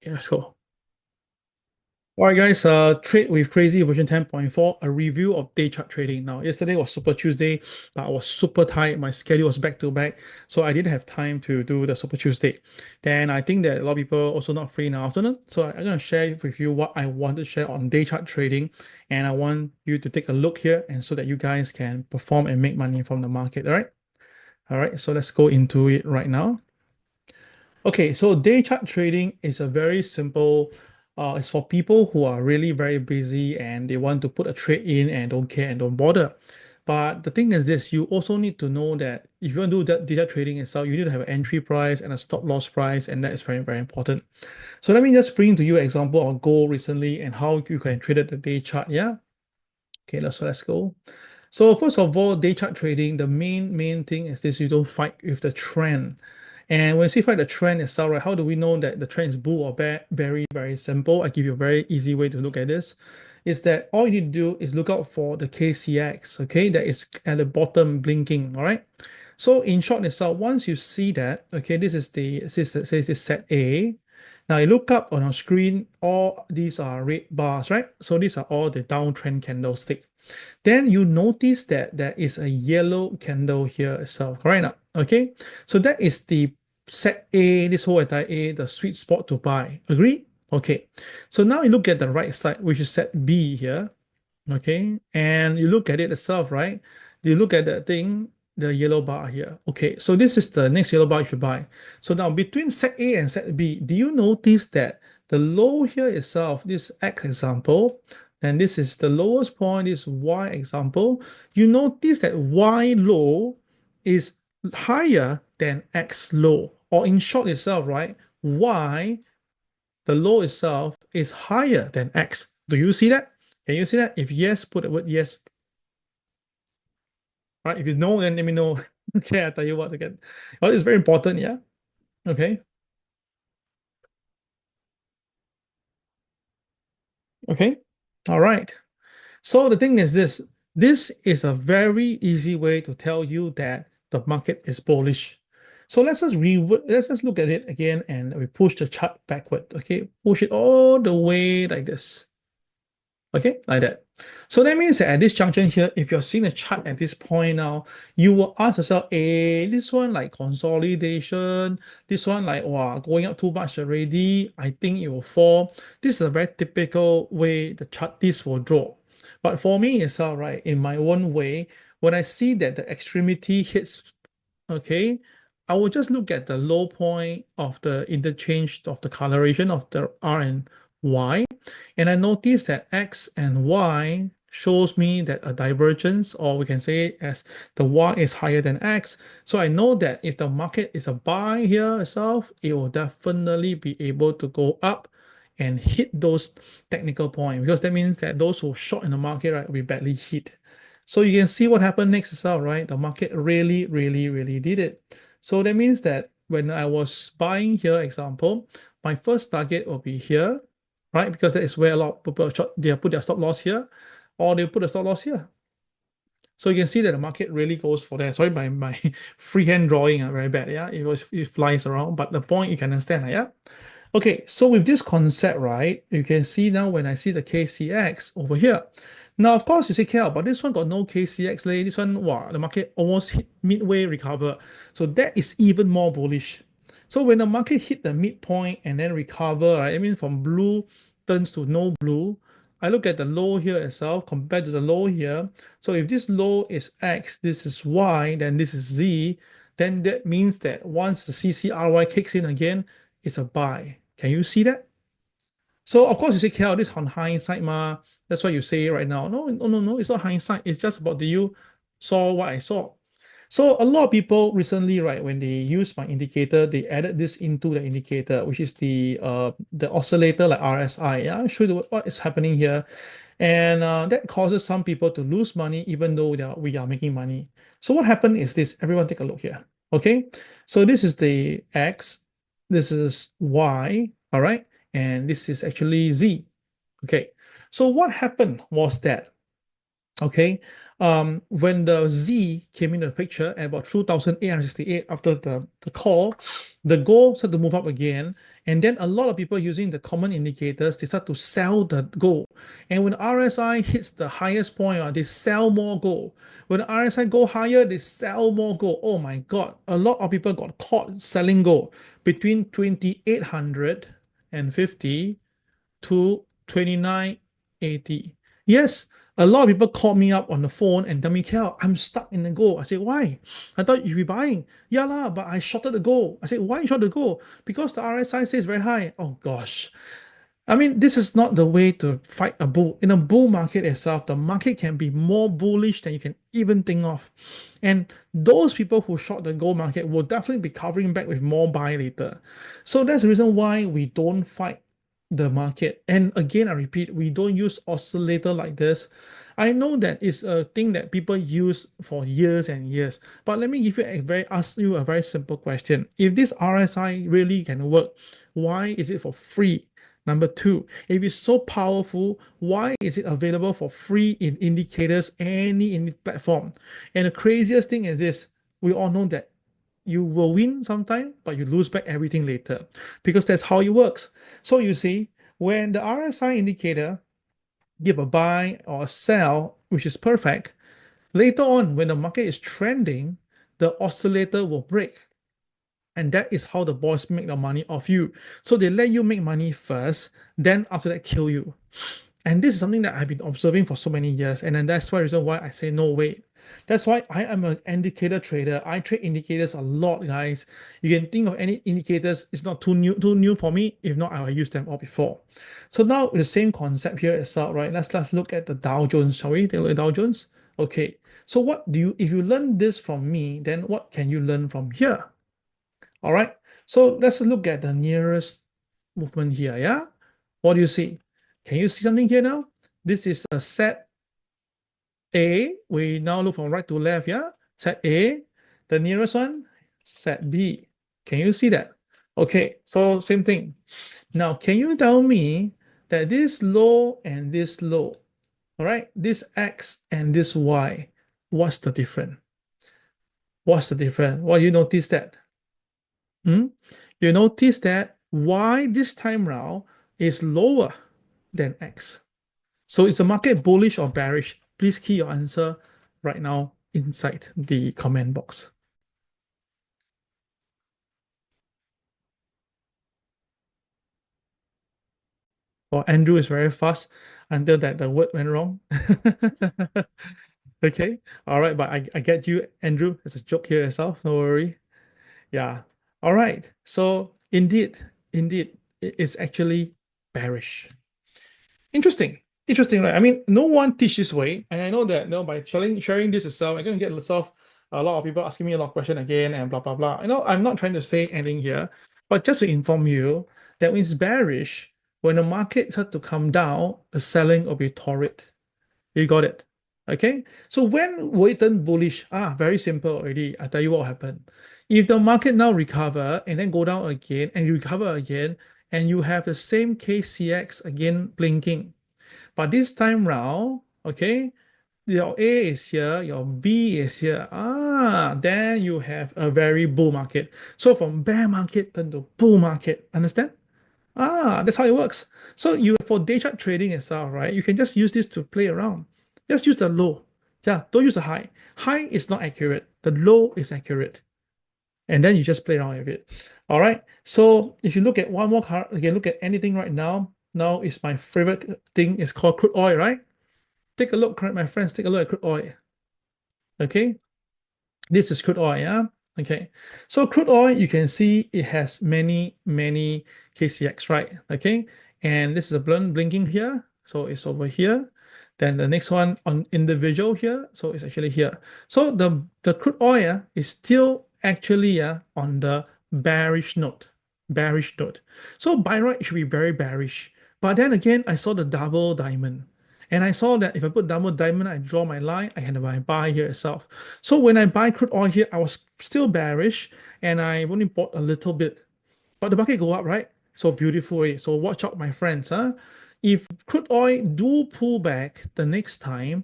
Yeah, let's go. All right, guys, trade with Crazy version 10.4, a review of day chart trading. Now, yesterday was Super Tuesday, but I was super tight. My schedule was back to back, so I didn't have time to do the Super Tuesday. Then I think that a lot of people also not free in the afternoon, so I'm going to share with you what I want to share on day chart trading, and I want you to take a look here, and so that you guys can perform and make money from the market. All right. So let's go into it right now. Okay, so day chart trading is a very simple, it's for people who are really very busy and they want to put a trade in and don't care and don't bother. But the thing is this, you also need to know that if you want to do that data trading itself, you need to have an entry price and a stop loss price, and that is very, very important. So let me just bring to you an example of gold recently and how you can trade it the day chart. Yeah. Okay, let's go. So first of all, day chart trading, the main thing is this: you don't fight with the trend. And when you say fight the trend itself, right? How do we know that the trend is bull or bear? Very, very simple. I give you a very easy way to look at this. Is that all you need to do is look out for the KCX, okay, that is at the bottom blinking, all right? So in short itself, once you see that, okay, this is says this set A. Now you look up on our screen, all these are red bars, right? So these are all the downtrend candlesticks. Then you notice that there is a yellow candle here itself, right now. Okay, so that is the set A, this whole entire A, the sweet spot to buy. Agree? Okay, so now you look at the right side, which is set B here. Okay, and you look at it itself, right? You look at the thing, the yellow bar here. Okay, so this is the next yellow bar you should buy. So now between set A and set B, do you notice that the low here itself, this X example, and this is the lowest point, this Y example, you notice that Y low is higher than X low, or in short itself, right? Y, the low itself, is higher than X. Do you see that? Can you see that? If yes, put the word yes. Right? If you know, then let me know. Okay, I'll tell you what again. Well, it's very important, yeah. Okay. Okay. All right. So the thing is this. This is a very easy way to tell you that the market is bullish. So let's just look at it again and we push the chart backward. Okay. Push it all the way like this. Okay, like that. So that means that at this junction here, if you're seeing a chart at this point now, you will ask yourself, this one like consolidation, this one like, wow, going up too much already, I think it will fall. This is a very typical way the chart, this will draw. But for me itself, right, in my own way, when I see that the extremity hits, okay, I will just look at the low point of the interchange of the coloration of the R and Y, and I notice that X and Y shows me that a divergence, or we can say as the Y is higher than X. So I know that if the market is a buy here itself, it will definitely be able to go up and hit those technical points, because that means that those who short in the market, right, will be badly hit. So you can see what happened next itself, right? The market really did it. So that means that when I was buying here, example, my first target will be here, right? Because that is where a lot of people short, they put their stop loss here, or they put a stop loss here. So you can see that the market really goes for that. Sorry, my freehand drawing are very bad. Yeah, it flies around. But the point you can understand, yeah. Okay, so with this concept, right, you can see now when I see the KCX over here. Now, of course, you say, KL, but this one got no KCX lay. This one, wow, the market almost hit midway recover. So that is even more bullish. So when the market hit the midpoint and then recover, right, I mean from blue turns to no blue, I look at the low here itself compared to the low here. So if this low is X, this is Y, then this is Z, then that means that once the CCRY kicks in again, it's a buy. Can you see that? So of course you say, Kel, this on hindsight, ma. That's what you say right now. No, it's not hindsight. It's just about the you saw what I saw. So a lot of people recently, right, when they use my indicator, they added this into the indicator, which is the oscillator like RSI. Yeah, I'll show you what is happening here. And that causes some people to lose money even though we are making money. So what happened is this, everyone take a look here. Okay, so this is the X, this is Y, all right, and this is actually Z. Okay, so what happened was that Okay. When the Z came into the picture at about 2,868 after the call, the gold started to move up again. And then a lot of people using the common indicators, they start to sell the gold. And when RSI hits the highest point, they sell more gold. When RSI go higher, they sell more gold. Oh my God. A lot of people got caught selling gold between 2,850 to 2980. Yes, a lot of people call me up on the phone and tell me, Kel, I'm stuck in the goal. I say, why? I thought you'd be buying. Yeah, lah, but I shorted the goal. I said, why you short the goal? Because the RSI says very high. Oh gosh. I mean, this is not the way to fight a bull. In a bull market itself, the market can be more bullish than you can even think of. And those people who short the gold market will definitely be covering back with more buy later. So that's the reason why we don't fight the market. And again, I repeat, we don't use oscillator like this. I know that it's a thing that people use for years and years. But let me ask you a very simple question. If this RSI really can work, why is it for free? Number two, if it's so powerful, why is it available for free in indicators, any platform? And the craziest thing is this, we all know that you will win sometime, but you lose back everything later because that's how it works. So you see, when the RSI indicator give a buy or a sell, which is perfect, later on when the market is trending, the oscillator will break. And that is how the boys make the money off you. So they let you make money first, then after that kill you. And this is something that I've been observing for so many years. And then that's why reason why I say no way. That's why I am an indicator trader. I trade indicators a lot, guys. You can think of any indicators. It's not too new for me. If not, I will use them all before. So now the same concept here itself, right? Let's look at the Dow Jones, shall we? Take a look at Dow Jones. Okay. So what do you if you learn this from me, then what can you learn from here? All right. So let's look at the nearest movement here. Yeah. What do you see? Can you see something here now? This is a set A. We now look from right to left. Yeah. Set A. The nearest one, set B. Can you see that? Okay. So same thing. Now, can you tell me that this low and this low, all right, this X and this Y, what's the difference? What's the difference? Well, you notice that. Hmm? You notice that Y this time round is lower than X. So is the market bullish or bearish? Please key your answer right now inside the comment box. Or Andrew is very fast until that the word went wrong. Okay. All right. But I get you, Andrew. It's a joke here yourself. No worry. Yeah. All right. So indeed, it is actually bearish. Interesting. Interesting, right? I mean, no one teach this way. And I know that by sharing this itself, I'm gonna get a lot of people asking me a lot of questions again and blah blah blah. I'm not trying to say anything here, but just to inform you that when it's bearish, when the market starts to come down, the selling will be torrid. You got it. Okay. So when will it turn bullish? Very simple already. I tell you what happened. If the market now recover and then go down again and recover again, and you have the same KCX again blinking, but this time round, okay, your A is here, your B is here. Then you have a very bull market. So from bear market turn to bull market. Understand? That's how it works. So you for day chart trading itself, right? You can just use this to play around. Just use the low. Yeah, don't use the high. High is not accurate. The low is accurate. And then you just play around with it. All right. So if you look at one more card, you can look at anything right now. Now is my favorite thing. It's called crude oil, right? Take a look, my friends. Take a look at crude oil. Okay. This is crude oil, yeah? Okay. So crude oil, you can see it has many KCX, right? Okay. And this is a blinking here. So it's over here. Then the next one on individual here. So it's actually here. So the crude oil is still actually on the bearish note. Bearish note. So by right, it should be very bearish. But then again, I saw the double diamond. And I saw that if I put double diamond, I draw my line, I can buy here itself. So when I buy crude oil here, I was still bearish and I only bought a little bit. But the market go up, right? So beautifully. So watch out, my friends. If crude oil do pull back the next time,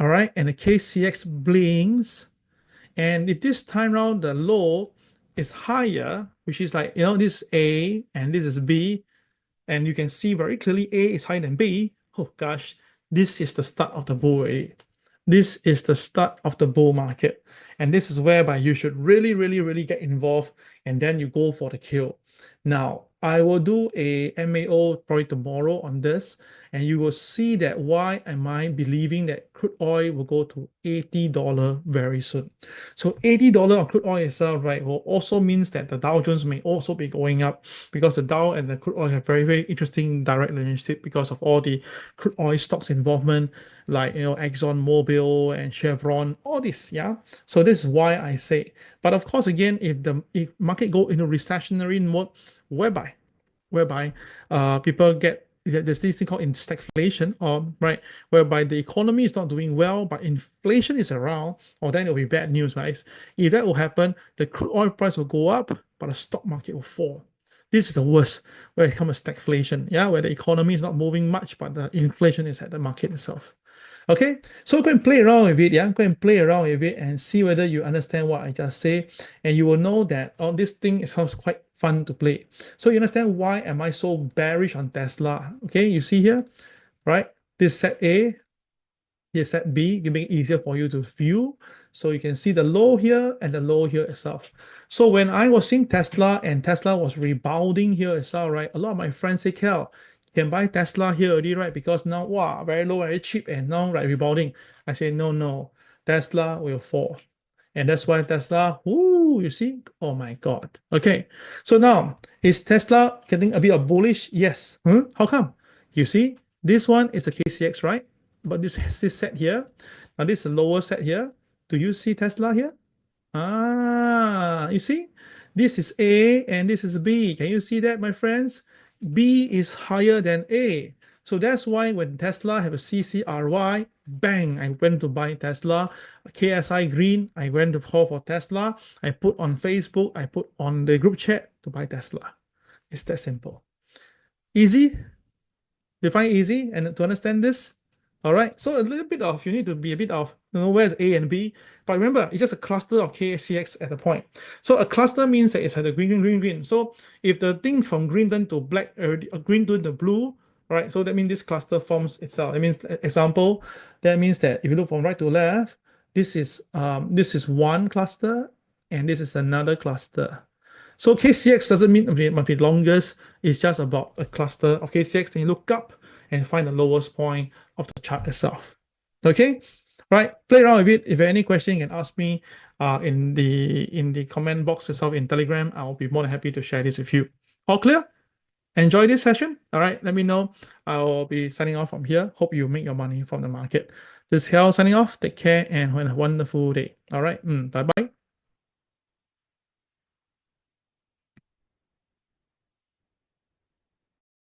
all right, and the KCX blinks, and if this time around the low is higher, which is like, this is A and this is B, and you can see very clearly A is higher than B. Oh gosh, this is the start of the bull already. This is the start of the bull market. And this is whereby you should really, really, really get involved, and then you go for the kill. Now, I will do a MAO probably tomorrow on this, and you will see that why am I believing that crude oil will go to $80 very soon. So $80 on crude oil itself, right, will also means that the Dow Jones may also be going up, because the Dow and the crude oil have very, very interesting direct relationship because of all the crude oil stocks involvement, like Exxon Mobil and Chevron, all this, yeah. So this is why I say. But of course, again, if market go into recessionary mode, whereby people get, there's this thing called stagflation, or right, whereby the economy is not doing well, but inflation is around, or then it'll be bad news, right? If that will happen, the crude oil price will go up, but the stock market will fall. This is the worst, where it comes to stagflation, yeah, where the economy is not moving much, but the inflation is at the market itself. Okay, so go and play around with it, yeah. Go and play around with it and see whether you understand what I just say, and you will know that this thing sounds quite fun to play. So you understand why am I so bearish on Tesla? Okay, you see here, right? This set A, here's set B, giving it easier for you to view. So you can see the low here and the low here itself. So when I was seeing Tesla and Tesla was rebounding here itself, right? A lot of my friends say, Kel, you can buy Tesla here already, right? Because now, wow, very low, very cheap, and now right rebounding. I say, no, Tesla will fall. And that's why Tesla, you see, oh my God. Okay, so now, is Tesla getting a bit of bullish? Yes. How come? You see, this one is a KCX, right? But this has this set here. Now this is a lower set here. Do you see Tesla here? You see, this is A and this is B. Can you see that, my friends? B is higher than A. So that's why when Tesla have a CCRY, bang, I went to buy Tesla. KSI green, I went to call for Tesla. I put on Facebook, I put on the group chat to buy Tesla. It's that simple. Easy? Define easy and to understand this. All right. So a little bit of, you need to be a bit of, where's A and B. But remember, it's just a cluster of KCX at a point. So a cluster means that it's at the green. So if the thing from green turn to black, or green turn to blue, all right, so that means this cluster forms itself. It means, example, that means that if you look from right to left, this is one cluster and this is another cluster. So KCX doesn't mean it must be longest. It's just about a cluster of KCX. Then you look up and find the lowest point of the chart itself. Okay, right. Play around with it. If you have any question, you can ask me in the comment box itself in Telegram. I'll be more than happy to share this with you. All clear? Enjoy this session. All right. Let me know. I'll be signing off from here. Hope you make your money from the market. This is Hal signing off. Take care and have a wonderful day. All right. Bye bye.